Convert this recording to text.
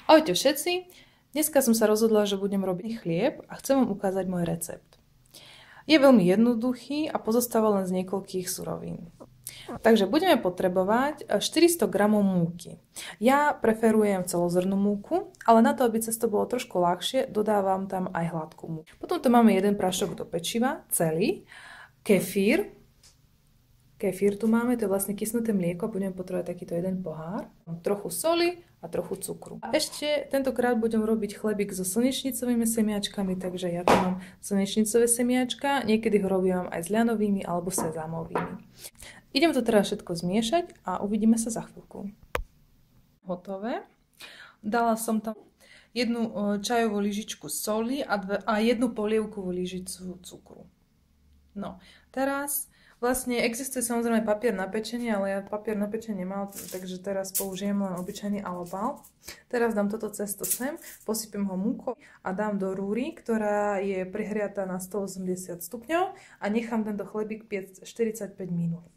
Ahojte všetci, dneska som sa rozhodla, že budem robiť chlieb a chcem vám ukázať môj recept. Je veľmi jednoduchý a pozostáva len z niekoľkých surovín. Takže budeme potrebovať 400 g múky. Ja preferujem celozrnnú múku, ale na to, aby cesto bolo trošku ľahšie, dodávam tam aj hladkú múku. Potom tu máme jeden prášok do pečiva, celý, kefír. Kefír tu máme, to je vlastne kysnuté mlieko, budeme potrebovať takýto jeden pohár, trochu soli a trochu cukru. A ešte tentokrát budem robiť chlebík so slnečnicovými semiačkami, takže ja tu mám slnečnicové semiačka, niekedy ho robím aj s ľanovými alebo sezámovými. Idem to teraz všetko zmiešať a uvidíme sa za chvíľku. Hotové. Dala som tam jednu čajovú lyžičku soli a jednu polievkovú lyžicu cukru. No, teraz vlastne existuje samozrejme papier na pečenie, ale ja papier na pečenie nemám, takže teraz použijem len obyčajný alobal. Teraz dám toto cesto sem, posypem ho múkou a dám do rúry, ktorá je prihriatá na 180 stupňov a nechám tento chlebík piecť 45 minút.